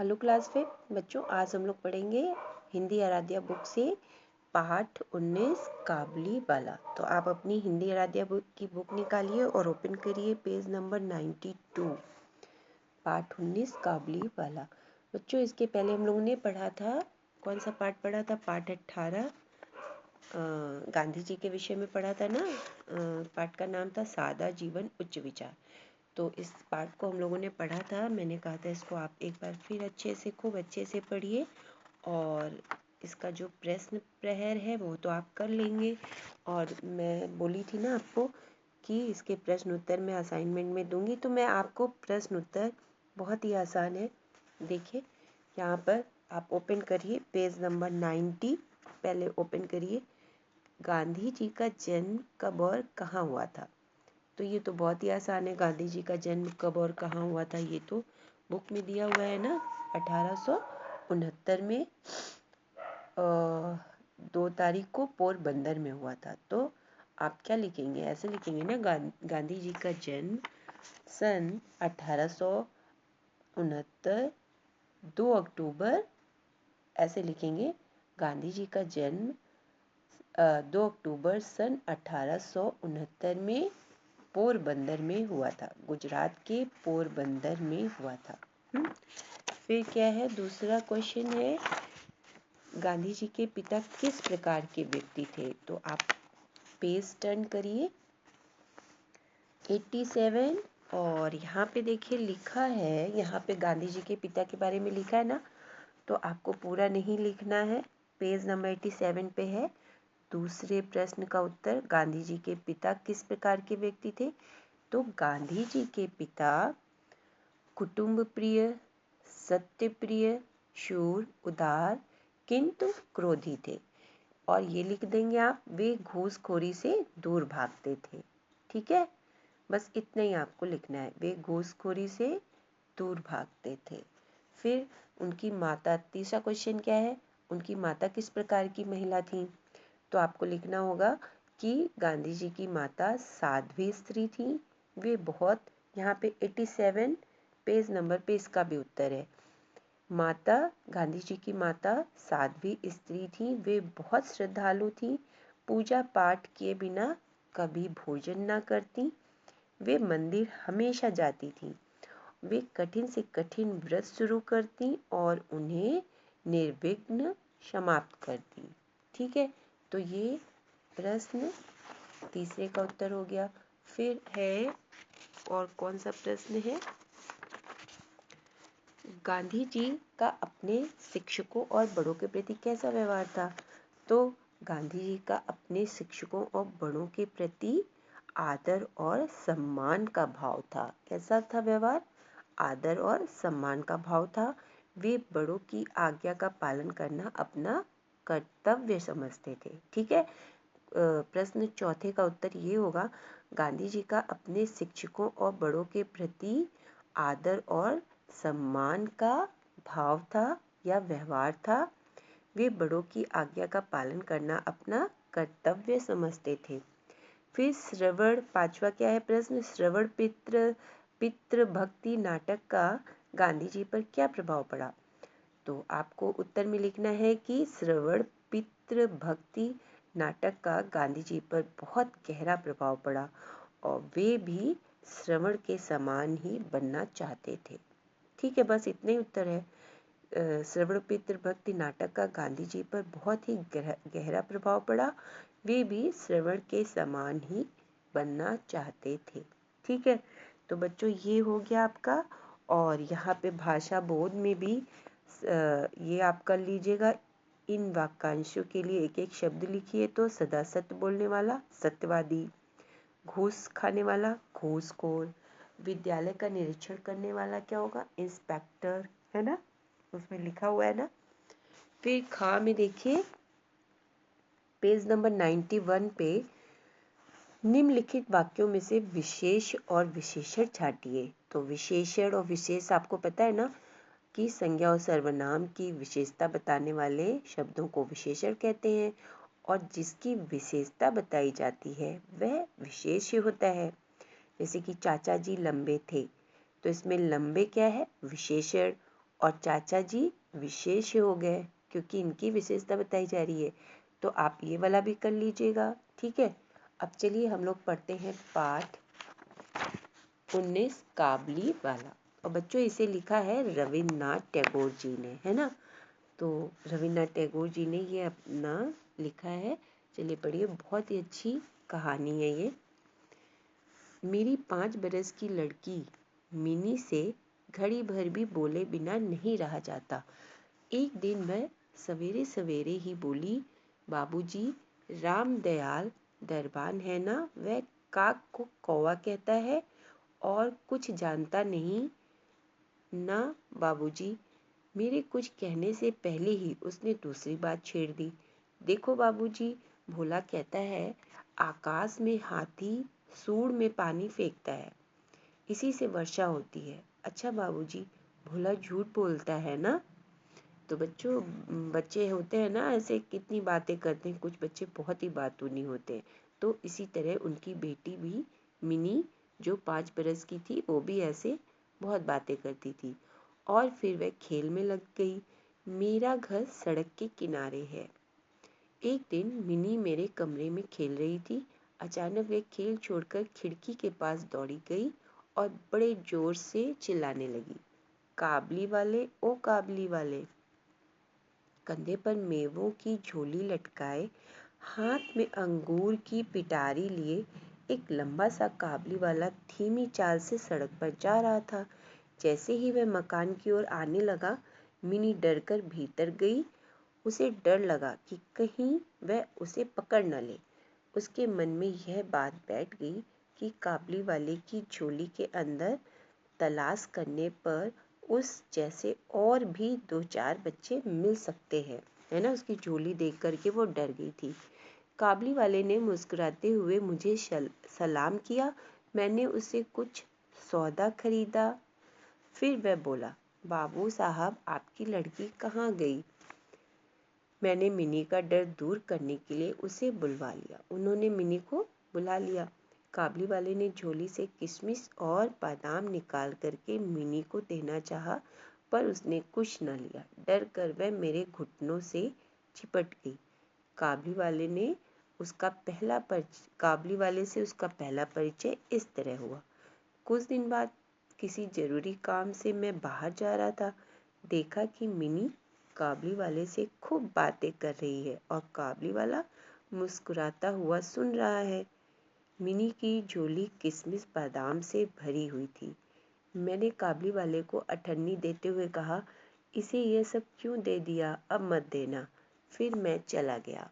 Hello class 5 बच्चों, आज हम लोग पढ़ेंगे हिंदी आराध्या बुक से पाठ 19 काबली वाला। तो आप अपनी हिंदी आराध्या बुक की बुक निकालिए और ओपन करिए पेज नंबर 92, पाठ 19 काबली वाला। बच्चों, इसके पहले हम लोगों ने पढ़ा था, कौन सा पाठ पढ़ा था? पाठ 18 गांधी जी के विषय में पढ़ा था ना। पाठ का नाम था सादा जीवन उच्च विचार। तो इस पाठ को हम लोगों ने पढ़ा था। मैंने कहा था इसको आप एक बार फिर अच्छे से, खूब अच्छे से पढ़िए और इसका जो प्रश्न प्रहर है वो तो आप कर लेंगे। और मैं बोली थी ना आपको कि इसके प्रश्न उत्तर मैं असाइनमेंट में दूंगी, तो मैं आपको प्रश्न उत्तर बहुत ही आसान है। देखिए यहाँ पर आप ओपन करिए पेज नंबर 90। पहले ओपन करिए, गांधी जी का जन्म कब और कहाँ हुआ था। तो ये तो बहुत ही आसान है, गांधी जी का जन्म कब और कहाँ हुआ था ये तो बुक में दिया हुआ है ना। 1869 में 2 तारीख को पोरबंदर में हुआ था। तो आप क्या लिखेंगे? ऐसे लिखेंगे ना, गांधी जी का जन्म सन 1869 2 अक्टूबर, ऐसे लिखेंगे। गांधी जी का जन्म 2 अक्टूबर सन 1869 में पोरबंदर में हुआ था, गुजरात के पोरबंदर में हुआ था। फिर क्या है, दूसरा क्वेश्चन है, गांधी जी के पिता किस प्रकार के व्यक्ति थे? तो आप पेज टर्न करिए 87 और यहाँ पे देखिए लिखा है, यहाँ पे गांधी जी के पिता के बारे में लिखा है ना, तो आपको पूरा नहीं लिखना है। पेज नंबर 87 पे है दूसरे प्रश्न का उत्तर, गांधी जी के पिता किस प्रकार के व्यक्ति थे। तो गांधी जी के पिता कुटुंब प्रिय, सत्य प्रिय, शूर, उदार किंतु क्रोधी थे। और ये लिख देंगे आप, वे घूसखोरी से दूर भागते थे। ठीक है, बस इतना ही आपको लिखना है, वे घूसखोरी से दूर भागते थे। फिर उनकी माता, तीसरा क्वेश्चन क्या है, उनकी माता किस प्रकार की महिला थी? तो आपको लिखना होगा कि गांधी जी की माता साध्वी स्त्री थी। वे बहुत, यहाँ पे 87 पेज नंबर पे इसका भी उत्तर है। माता, गांधी जी की माता साध्वी स्त्री थी। वे बहुत श्रद्धालु थी, पूजा पाठ किए बिना कभी भोजन ना करती। वे मंदिर हमेशा जाती थी। वे कठिन से कठिन व्रत शुरू करती और उन्हें निर्विघ्न समाप्त करती। ठीक है, तो ये प्रश्न तीसरे का उत्तर हो गया। फिर है, और कौन सा प्रश्न है, गांधी जी का अपने शिक्षकों और बड़ों के प्रति कैसा व्यवहार था? तो गांधी जी का अपने शिक्षकों और बड़ों के प्रति आदर और सम्मान का भाव था। कैसा था व्यवहार? आदर और सम्मान का भाव था। वे बड़ों की आज्ञा का पालन करना अपना कर्तव्य समझते थे। ठीक है, प्रश्न चौथे का उत्तर ये होगा, गांधी जी का अपने शिक्षकों और बड़ों के प्रति आदर और सम्मान का भाव था या व्यवहार था। वे बड़ों की आज्ञा का पालन करना अपना कर्तव्य समझते थे। फिर श्रवण, पांचवा क्या है प्रश्न, श्रवण पितृ भक्ति नाटक का गांधी जी पर क्या प्रभाव पड़ा? तो आपको उत्तर में लिखना है कि श्रवण पितृ भक्ति नाटक का गांधी जी पर बहुत गहरा प्रभाव पड़ा और वे भी श्रवण के समान ही बनना चाहते थे। ठीक है, बस इतने ही उत्तर है। श्रवण पितृ भक्ति नाटक का गांधी जी पर बहुत ही गहरा प्रभाव पड़ा, वे भी श्रवण के समान ही बनना चाहते थे। ठीक है, तो बच्चों ये हो गया आपका। और यहाँ पे भाषा बोध में भी ये आप कर लीजिएगा, इन वाक्यांशों के लिए एक एक शब्द लिखिए। तो सदा सत्य बोलने वाला सत्यवादी, घूस खाने वाला घूसखोर, विद्यालय का निरीक्षण करने वाला क्या होगा? इंस्पेक्टर, है ना, उसमें लिखा हुआ है ना। फिर खा में देखिए पेज नंबर 91 पे, निम्नलिखित वाक्यों में से विशेष और विशेषण छांटिए। तो विशेषण और विशेष आपको पता है ना कि संज्ञा और सर्वनाम की विशेषता बताने वाले शब्दों को विशेषण कहते हैं और जिसकी विशेषता बताई जाती है वह विशेष होता है। जैसे कि चाचा जी लंबे थे, तो इसमें लंबे क्या है? विशेषण। और चाचा जी विशेष हो गए क्योंकि इनकी विशेषता बताई जा रही है। तो आप ये वाला भी कर लीजिएगा, ठीक है। अब चलिए हम लोग पढ़ते हैं पाठ 19 काबली वाला। और बच्चों इसे लिखा है रविन्द्रनाथ टैगोर जी ने, है ना। तो रविन्द्रनाथ टैगोर जी ने ये अपना लिखा है। चलिए पढ़िए, बहुत ही अच्छी कहानी है ये। मेरी 5 बरस की लड़की मिनी से घड़ी भर भी बोले बिना नहीं रहा जाता। एक दिन वह सवेरे सवेरे ही बोली, बाबूजी, राम दयाल दरबान है ना, वह काक को कौवा कहता है और कुछ जानता नहीं ना बाबूजी। मेरे कुछ कहने से पहले ही उसने दूसरी बात छेड़ दी। देखो बाबूजी, भोला कहता है आकाश में हाथी सूंड में पानी फेंकता है, इसी से वर्षा होती है। अच्छा बाबूजी, भोला झूठ बोलता है ना। तो बच्चों, बच्चे होते हैं ना ऐसे, कितनी बातें करते हैं, कुछ बच्चे बहुत ही बातूनी होते हैं। तो इसी तरह उनकी बेटी भी मिनी, जो 5 बरस की थी, वो भी ऐसे बहुत बातें करती थी। और फिर वह खेल में लग गई। मेरा घर सड़क के किनारे है। एक दिन मिनी मेरे कमरे में खेल रही थी। अचानक वह खेल छोड़कर खिड़की के पास दौड़ी गई और बड़े जोर से चिल्लाने लगी, काबली वाले, ओ काबली वाले। कंधे पर मेवों की झोली लटकाए, हाथ में अंगूर की पिटारी लिए एक लंबा सा काबली वाला धीमी चाल से सड़क पर जा रहा था। जैसे ही वह मकान की ओर आने लगा, मिनी डरकर भीतर गई। उसे डर लगा कि कहीं वह उसे पकड़ न ले। उसके मन में यह बात बैठ गई कि काबली वाले की झोली के अंदर तलाश करने पर उस जैसे और भी 2-4 बच्चे मिल सकते हैं, है ना। उसकी झोली देख करके वो डर गई थी। काबली वाले ने मुस्कुराते हुए मुझे सलाम किया। मैंने उसे कुछ सौदा खरीदा। फिर वह बोला, बाबू साहब, आपकी लड़की कहाँ गई। मैंने मिनी का डर दूर करने के लिए उसे बुलवा लिया। उन्होंने मिनी को बुला लिया। काबली वाले ने झोली से किशमिश और बादाम निकाल करके मिनी को देना चाहा, पर उसने कुछ न लिया। डर कर वह मेरे घुटनों से चिपट गई। काबली वाले से उसका पहला परिचय इस तरह हुआ। कुछ दिन बाद किसी जरूरी काम से मैं बाहर जा रहा था। देखा कि मिनी काबली वाले से खूब बातें कर रही है और काबली वाला मुस्कुराता हुआ सुन रहा है। मिनी की झोली किशमिश बादाम से भरी हुई थी। मैंने काबली वाले को अठन्नी देते हुए कहा, इसे यह सब क्यों दे दिया, अब मत देना। फिर मैं चला गया।